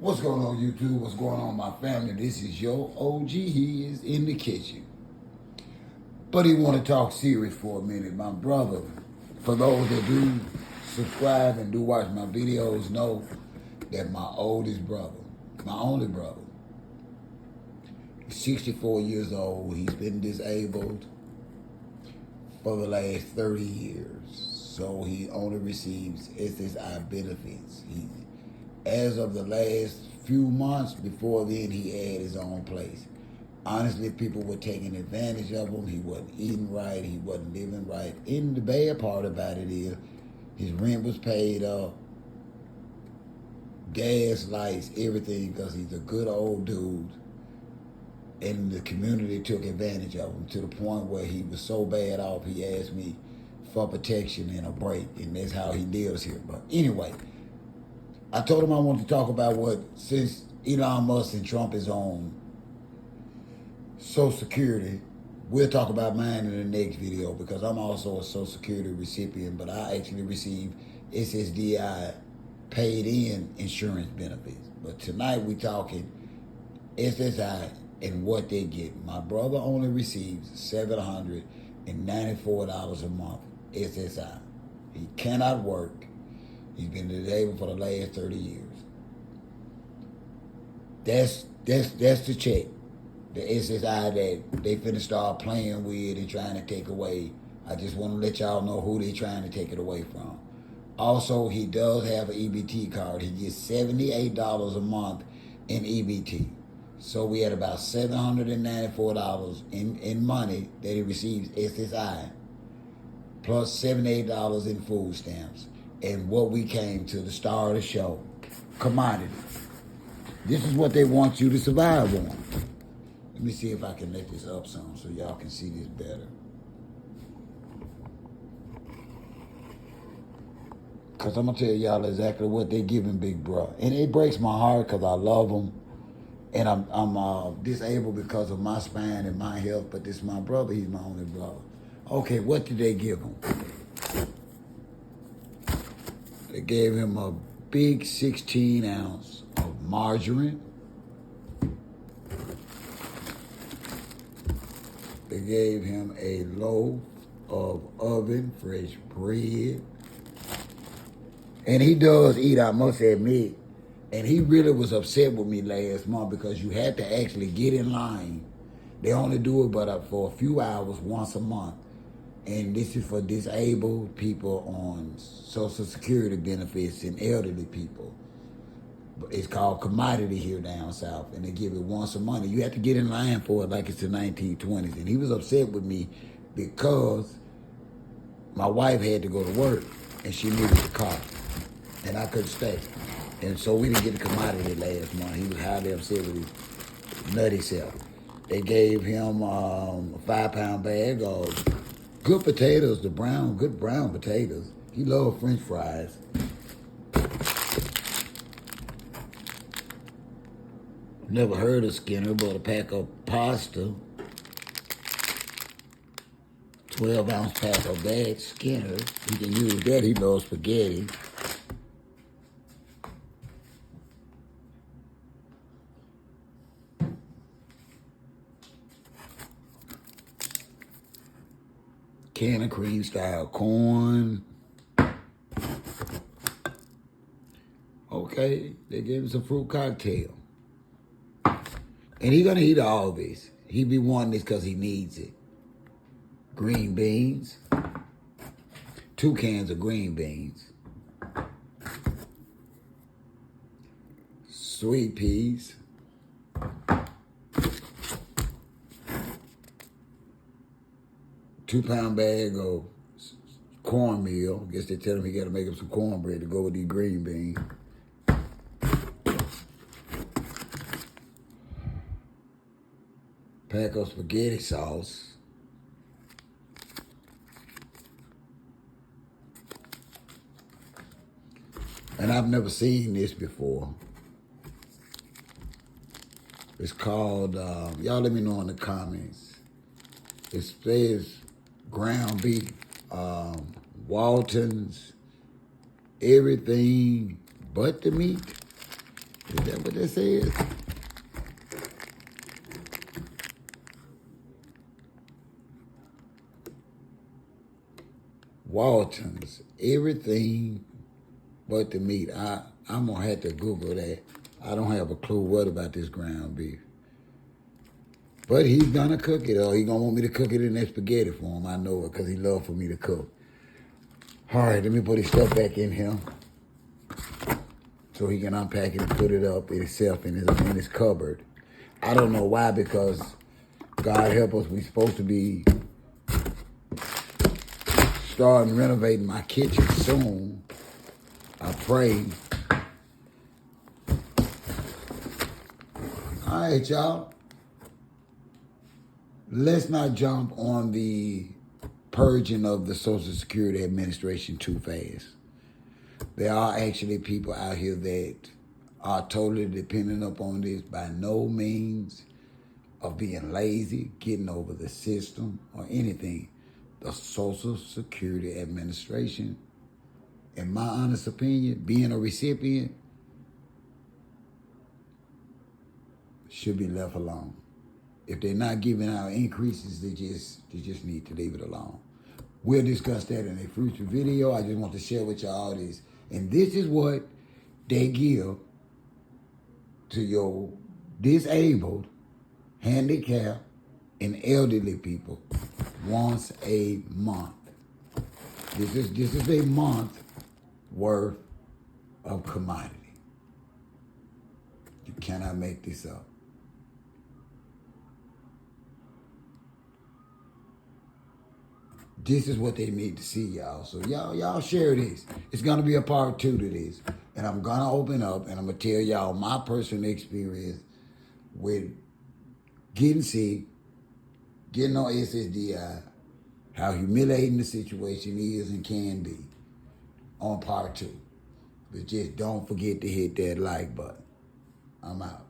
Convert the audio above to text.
What's going on, YouTube? What's going on, my family? This is your OG. He is in the kitchen. But he want to talk serious for a minute. My brother, for those that do subscribe and do watch my videos, know that my oldest brother, my only brother, he's 64 years old. He's been disabled for the last 30 years. So he only receives SSI benefits. As of the last few months, before then, he had his own place. Honestly, people were taking advantage of him. He wasn't eating right. He wasn't living right. And the bad part about it is his rent was paid up, gas, lights, everything, because he's a good old dude. And the community took advantage of him to the point where he was so bad off, he asked me for protection and a break. And that's how he lives here. But anyway, I told him I wanted to talk about since Elon Musk and Trump is on Social Security, we'll talk about mine in the next video because I'm also a Social Security recipient, but I actually receive SSDI paid in insurance benefits. But tonight we talking SSI and what they get. My brother only receives $794 a month SSI. He cannot work. He's been disabled for the last 30 years. That's the check. The SSI that they finna start playing with and trying to take away. I just want to let y'all know who they trying to take it away from. Also, he does have an EBT card. He gets $78 a month in EBT. So we had about $794 in money that he receives SSI, plus $78 in food stamps. And what we came to, the star of the show, commodity. This is what they want you to survive on. Let me see if I can let this up some so y'all can see this better. Because I'm going to tell y'all exactly what they giving Big Bro. And it breaks my heart because I love him. And I'm disabled because of my spine and my health. But this is my brother. He's my only brother. Okay, what did they give him? They gave him a big 16 ounce of margarine. They gave him a loaf of oven fresh bread. And he does eat, I must admit. And he really was upset with me last month because you had to actually get in line. They only do it but for a few hours once a month. And this is for disabled people on Social Security benefits and elderly people. It's called commodity here down south, and they give it once a month. You have to get in line for it like it's the 1920s. And he was upset with me because my wife had to go to work, and she needed the car, and I couldn't stay. And so we didn't get the commodity last month. He was highly upset with his nutty self. They gave him a 5-pound bag of good potatoes, good brown potatoes. He loved French fries. Never heard of Skinner, but a pack of pasta. 12-ounce pack of that, Skinner. He can use that. He loves spaghetti. Can of cream style corn. Okay, they gave him some fruit cocktail. And he's gonna eat all this. He be wanting this because he needs it. Green beans. 2 cans of green beans. Sweet peas. Two-pound bag of cornmeal. Guess they tell him he got to make up some cornbread to go with these green beans. Pack of spaghetti sauce. And I've never seen this before. It's called, y'all let me know in the comments. It says ground beef, Walton's, everything but the meat. Is that what this is? Walton's, everything but the meat. I'm gonna have to Google that. I don't have a clue what about this ground beef. But he's gonna cook it, or he's gonna want me to cook it in that spaghetti for him. I know it, because he loves for me to cook. All right, let me put his stuff back in here so he can unpack it and put it up itself in his cupboard. I don't know why, because God help us, we supposed to be starting renovating my kitchen soon. I pray. All right, y'all. Let's not jump on the purging of the Social Security Administration too fast. There are actually people out here that are totally dependent upon this, by no means of being lazy, getting over the system, or anything. The Social Security Administration, in my honest opinion, being a recipient, should be left alone. If they're not giving out increases, they just need to leave it alone. We'll discuss that in a future video. I just want to share with y'all this. And this is what they give to your disabled, handicapped, and elderly people once a month. This is a month worth of commodity. You cannot make this up. This is what they need to see, y'all. So y'all share this. It's gonna be a part 2 to this. And I'm gonna open up and I'm gonna tell y'all my personal experience with getting sick, getting on SSDI, how humiliating the situation is and can be, on part 2. But just don't forget to hit that like button. I'm out.